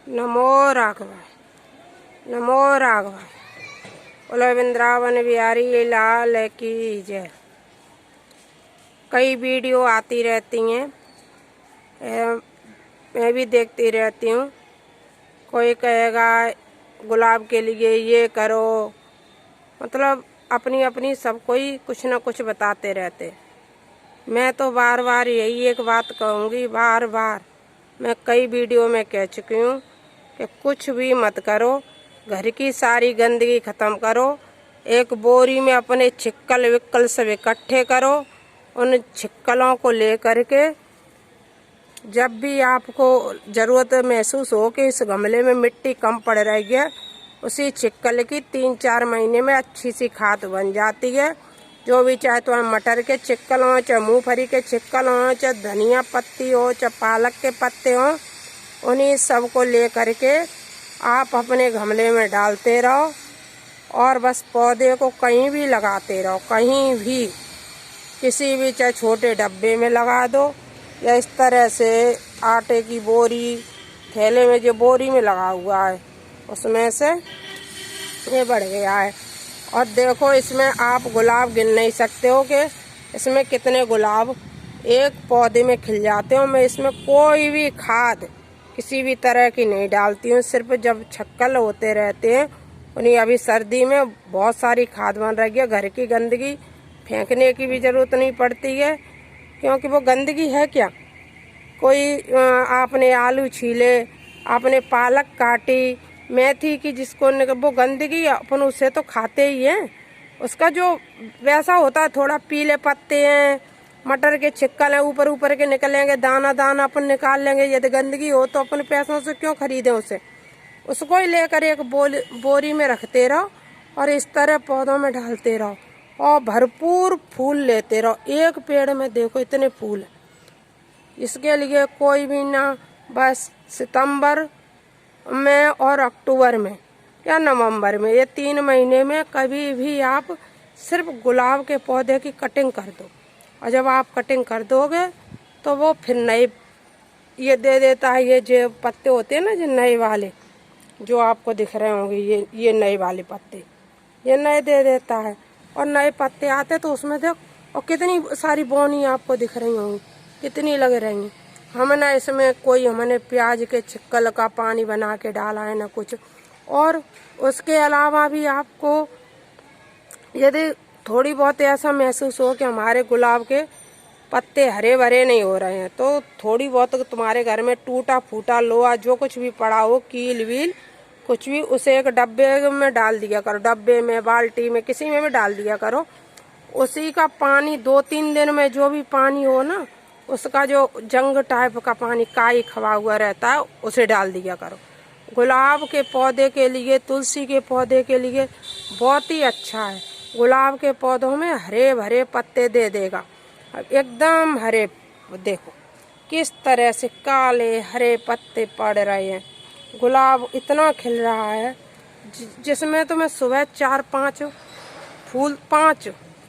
नमो राघवाय, नमो राघवाय। बोलो वृंदावन बिहारी लाल की जय। कई वीडियो आती रहती हैं, मैं भी देखती रहती हूँ। कोई कहेगा गुलाब के लिए ये करो, मतलब अपनी अपनी सब कोई कुछ न कुछ बताते रहते। मैं तो बार बार यही एक बात कहूँगी, बार बार मैं कई वीडियो में कह चुकी हूँ कि कुछ भी मत करो, घर की सारी गंदगी ख़त्म करो। एक बोरी में अपने छिक्कल विक्कल सब इकट्ठे करो। उन छिक्कलों को ले करके जब भी आपको ज़रूरत महसूस हो कि इस गमले में मिट्टी कम पड़ रही है, उसी छिक्कल की 3-4 महीने में अच्छी सी खाद बन जाती है। जो भी चाहे तो मटर के छिक्कल हों, चाहे मूंगफली के छिक्कल हों, चाहे धनिया पत्ती हो, चाहे पालक के पत्ते हों, उन्हीं सब को ले करके आप अपने गमले में डालते रहो और बस पौधे को कहीं भी लगाते रहो, कहीं भी, किसी भी, चाहे छोटे डब्बे में लगा दो या इस तरह से आटे की बोरी, थैले में जो बोरी में लगा हुआ है उसमें से ये बढ़ गया है। और देखो इसमें आप गुलाब गिन नहीं सकते हो कि इसमें कितने गुलाब एक पौधे में खिल जाते हो। मैं इसमें कोई भी खाद किसी भी तरह की नहीं डालती हूँ, सिर्फ जब छक्कल होते रहते हैं उन्हीं। अभी सर्दी में बहुत सारी खाद बन रही है, घर की गंदगी फेंकने की भी ज़रूरत नहीं पड़ती है, क्योंकि वो गंदगी है क्या। कोई आपने आलू छीले, आपने पालक काटी, मेथी की, जिसको वो गंदगी अपन उससे तो खाते ही हैं। उसका जो वैसा होता है, थोड़ा पीले पत्ते हैं, मटर के छिक्कल हैं, ऊपर ऊपर के निकलेंगे, दाना दाना अपन निकाल लेंगे। यदि गंदगी हो तो अपन पैसों से क्यों खरीदें उसे। उसको ही लेकर एक बोरी में रखते रहो और इस तरह पौधों में डालते रहो और भरपूर फूल लेते रहो। एक पेड़ में देखो इतने फूल हैं। इसके लिए कोई भी ना, बस सितंबर में और अक्टूबर में या नवंबर में, ये 3 महीने में कभी भी आप सिर्फ गुलाब के पौधे की कटिंग कर दो। और जब आप कटिंग कर दोगे तो वो फिर नए ये दे देता है। ये जो पत्ते होते हैं ना, जो नए वाले जो आपको दिख रहे होंगे, ये नए वाले पत्ते ये नए दे देता है। और नए पत्ते आते तो उसमें देखो, और कितनी सारी बोनी आपको दिख रही होंगी, कितनी लग रही हैं। हमने इसमें कोई हमने प्याज के छिक्कल का पानी बना के डाला है ना कुछ। और उसके अलावा भी आपको यदि थोड़ी बहुत ऐसा महसूस हो कि हमारे गुलाब के पत्ते हरे भरे नहीं हो रहे हैं, तो थोड़ी बहुत तुम्हारे घर में टूटा फूटा लोहा जो कुछ भी पड़ा हो, कील वील कुछ भी, उसे एक डब्बे में डाल दिया करो। डब्बे में, बाल्टी में, किसी में भी डाल दिया करो। उसी का पानी 2-3 दिन में जो भी पानी हो ना, उसका जो जंग टाइप का पानी काई खवा हुआ रहता है, उसे डाल दिया करो। गुलाब के पौधे के लिए, तुलसी के पौधे के लिए बहुत ही अच्छा है। गुलाब के पौधों में हरे भरे पत्ते दे देगा, एकदम हरे। देखो किस तरह से काले हरे पत्ते पड़ रहे हैं। गुलाब इतना खिल रहा है जिसमें तो मैं सुबह 4-5 फूल, 5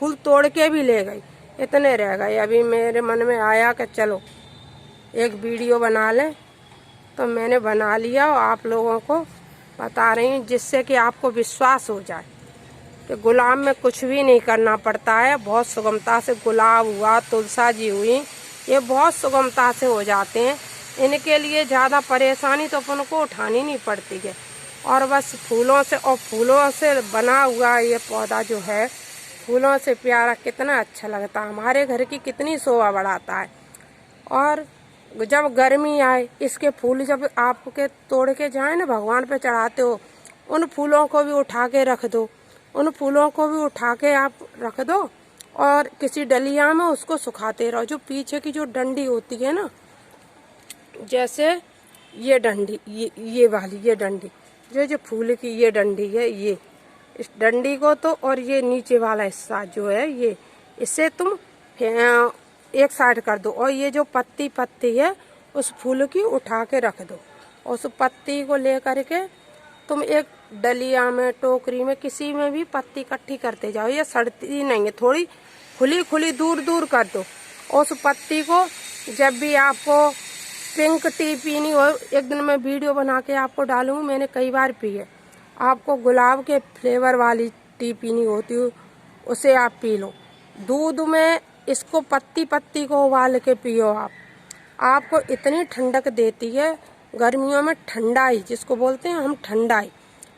फूल तोड़ के भी ले गई, इतने रह गए। अभी मेरे मन में आया कि चलो एक वीडियो बना लें, तो मैंने बना लिया और आप लोगों को बता रही हूँ, जिससे कि आपको विश्वास हो जाए कि गुलाब में कुछ भी नहीं करना पड़ता है। बहुत सुगमता से गुलाब हुआ, तुलसा जी हुई, ये बहुत सुगमता से हो जाते हैं। इनके लिए ज़्यादा परेशानी तो अपन को उठानी नहीं पड़ती है। और बस फूलों से, और फूलों से बना हुआ ये पौधा जो है, फूलों से प्यारा, कितना अच्छा लगता है, हमारे घर की कितनी शोभा बढ़ाता है। और जब गर्मी आए, इसके फूल जब आपके तोड़ के जाए ना, भगवान पे चढ़ाते हो, उन फूलों को भी उठा के रख दो। उन फूलों को भी उठा के आप रख दो और किसी डलिया में उसको सुखाते रहो। जो पीछे की जो डंडी होती है ना, जैसे ये डंडी, ये वाली, ये डंडी जो फूल की ये डंडी है, ये इस डंडी को तो, और ये नीचे वाला हिस्सा जो है ये, इससे तुम एक साइड कर दो। और ये जो पत्ती है उस फूल की उठा के रख दो। उस पत्ती को ले करके तुम एक डलिया में, टोकरी में, किसी में भी पत्ती इकट्ठी करते जाओ। ये सड़ती नहीं है, थोड़ी खुली खुली दूर दूर कर दो। उस पत्ती को जब भी आपको पिंक टी पीनी हो, एक दिन मैं वीडियो बना के आपको डालूँ, मैंने कई बार पी है। आपको गुलाब के फ्लेवर वाली टी पीनी होती है, उसे आप पी लो। दूध में इसको पत्ती पत्ती को उबाल के पियो आप, आपको इतनी ठंडक देती है। गर्मियों में ठंडाई जिसको बोलते हैं हम, ठंडाई।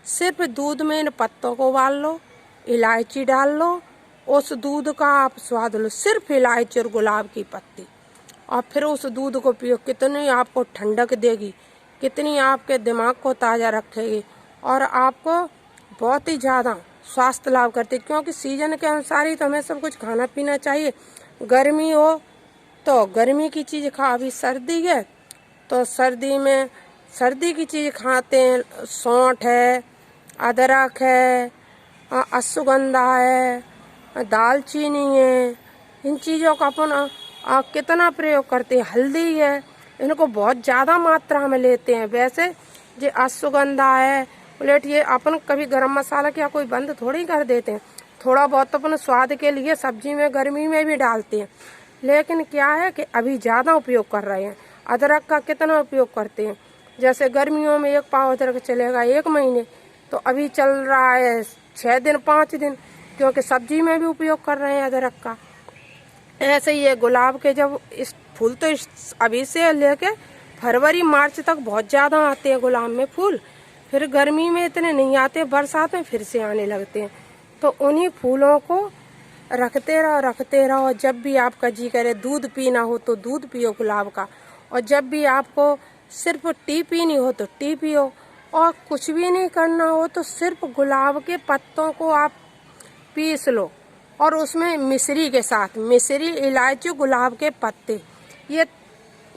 सिर्फ दूध में इन पत्तों को उबाल लो, इलायची डाल लो, उस दूध का आप स्वाद लो, सिर्फ इलायची और गुलाब की पत्ती, और फिर उस दूध को पियो। कितनी आपको ठंडक देगी, कितनी आपके दिमाग को ताज़ा रखेगी, और आपको बहुत ही ज़्यादा स्वास्थ्य लाभ करती है। क्योंकि सीजन के अनुसार ही तो हमें सब कुछ खाना पीना चाहिए। गर्मी हो तो गर्मी की चीज़ खा, अभी सर्दी है तो सर्दी में सर्दी की चीज़ खाते हैं। सौंठ है, अदरक है, अश्वगंधा है, दालचीनी है, इन चीज़ों का अपन कितना प्रयोग करते हैं। हल्दी है, इनको बहुत ज़्यादा मात्रा में लेते हैं। वैसे जो अश्वगंधा है, प्लेट, ये अपन कभी गरम मसाला क्या कोई बंद थोड़ी कर देते हैं। थोड़ा बहुत अपन स्वाद के लिए सब्जी में गर्मी में भी डालते हैं, लेकिन क्या है कि अभी ज़्यादा उपयोग कर रहे हैं। अदरक का कितना उपयोग करते हैं, जैसे गर्मियों में 1 पाव अदरक चलेगा 1 महीने, तो अभी चल रहा है 6 दिन 5 दिन, क्योंकि सब्जी में भी उपयोग कर रहे हैं अदरक का। ऐसे ही ये गुलाब के जब इस फूल तो अभी से लेके फरवरी मार्च तक बहुत ज़्यादा आते हैं गुलाब में फूल, फिर गर्मी में इतने नहीं आते, बरसात में फिर से आने लगते हैं। तो उन्हीं फूलों को रखते रहो। जब भी आपका जी करे दूध पीना हो तो दूध पियो गुलाब का, और जब भी आपको सिर्फ टी पीनी हो तो टी पियो, और कुछ भी नहीं करना हो तो सिर्फ गुलाब के पत्तों को आप पीस लो, और उसमें मिश्री के साथ, मिश्री, इलायची, गुलाब के पत्ते, ये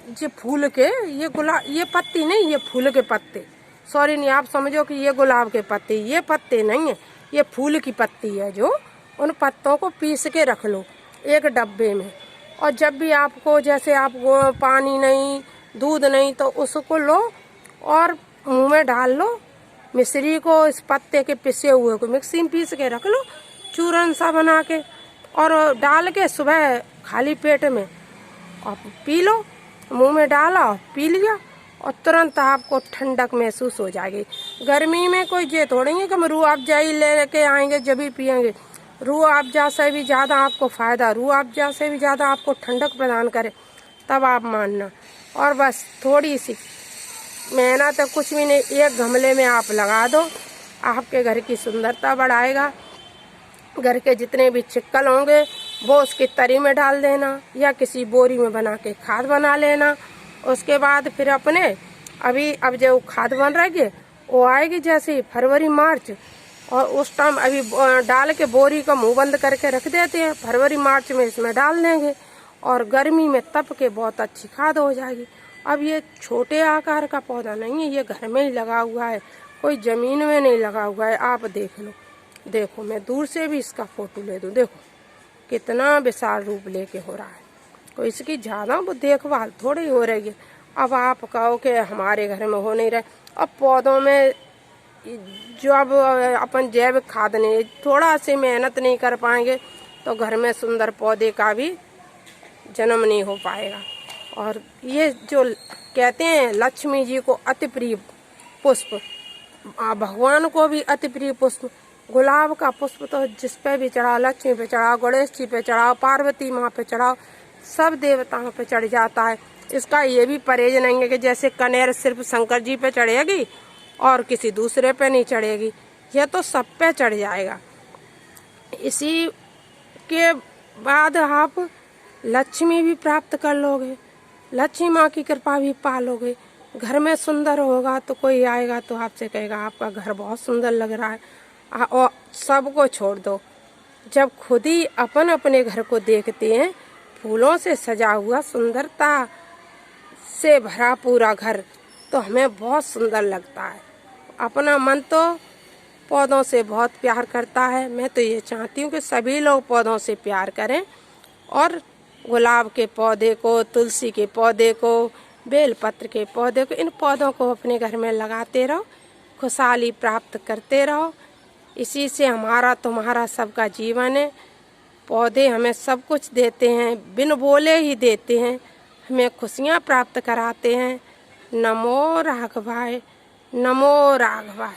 जो फूल के, ये पत्ती नहीं, ये फूल के पत्ते, सॉरी नहीं आप समझो कि ये गुलाब के पत्ते, ये पत्ते नहीं है, ये फूल की पत्ती है। जो उन पत्तों को पीस के रख लो एक डब्बे में, और जब भी आपको, जैसे आपको पानी नहीं, दूध नहीं, तो उसको लो और मुंह में डाल लो मिश्री को, इस पत्ते के पिसे हुए को मिक्सी में पीस के रख लो, चूरन सा बना के, और डाल के सुबह खाली पेट में आप पी लो। मुंह में डाला और पी लिया, और तुरंत आपको ठंडक महसूस हो जाएगी। गर्मी में कोई ये थोड़ी है कि हम रूह अफ़ज़ा ही लेके आएंगे जब भी पियेंगे। रूह अफ़ज़ा से भी ज़्यादा आपको फ़ायदा, रूह अफ़ज़ा से भी ज़्यादा आपको ठंडक प्रदान करे, तब आप मानना। और बस थोड़ी सी मेहनत है, कुछ भी नहीं, एक गमले में आप लगा दो, आपके घर की सुंदरता बढ़ाएगा। घर के जितने भी चिक्कल होंगे वो उसकी तरी में डाल देना, या किसी बोरी में बना के खाद बना लेना। उसके बाद फिर अपने अब जो खाद बन रही है वो आएगी जैसे फरवरी मार्च, और उस टाइम अभी डाल के बोरी का मुंह बंद करके रख देते हैं, फरवरी मार्च में इसमें डाल देंगे, और गर्मी में तप के बहुत अच्छी खाद हो जाएगी। अब ये छोटे आकार का पौधा नहीं है, ये घर में ही लगा हुआ है, कोई ज़मीन में नहीं लगा हुआ है। आप देख लो, देखो मैं दूर से भी इसका फोटो ले दूं, देखो कितना विशाल रूप लेके हो रहा है। तो इसकी ज़्यादा वो देखभाल थोड़ी हो रही है। अब आप कहो कि हमारे घर में हो नहीं रहा, अब पौधों में जो अब अपन जैविक खाद नहीं, थोड़ा सी मेहनत नहीं कर पाएंगे तो घर में सुंदर पौधे का भी जन्म नहीं हो पाएगा। और ये जो कहते हैं लक्ष्मी जी को अति प्रिय पुष्प, भगवान को भी अति प्रिय पुष्प गुलाब का पुष्प, तो जिस पे भी चढ़ाओ, लक्ष्मी पे चढ़ाओ, गणेश जी पे चढ़ाओ, पार्वती माँ पे चढ़ाओ, सब देवताओं पे चढ़ जाता है। इसका ये भी परहेज नहीं है कि जैसे कनेर सिर्फ शंकर जी पे चढ़ेगी और किसी दूसरे पे नहीं चढ़ेगी, यह तो सब पे चढ़ जाएगा। इसी के बाद आप लक्ष्मी भी प्राप्त कर लोगे, लक्ष्मी माँ की कृपा भी पालोगे। घर में सुंदर होगा तो कोई आएगा तो आपसे कहेगा आपका घर बहुत सुंदर लग रहा है। और सबको छोड़ दो, जब खुद ही अपन अपने घर को देखते हैं फूलों से सजा हुआ, सुंदरता से भरा पूरा घर, तो हमें बहुत सुंदर लगता है। अपना मन तो पौधों से बहुत प्यार करता है। मैं तो ये चाहती हूँ कि सभी लोग पौधों से प्यार करें, और गुलाब के पौधे को, तुलसी के पौधे को, बेलपत्र के पौधे को, इन पौधों को अपने घर में लगाते रहो, खुशहाली प्राप्त करते रहो। इसी से हमारा तुम्हारा सबका जीवन है। पौधे हमें सब कुछ देते हैं, बिन बोले ही देते हैं। हमें खुशियाँ प्राप्त कराते हैं। नमो राघवाय, नमो राघवाय।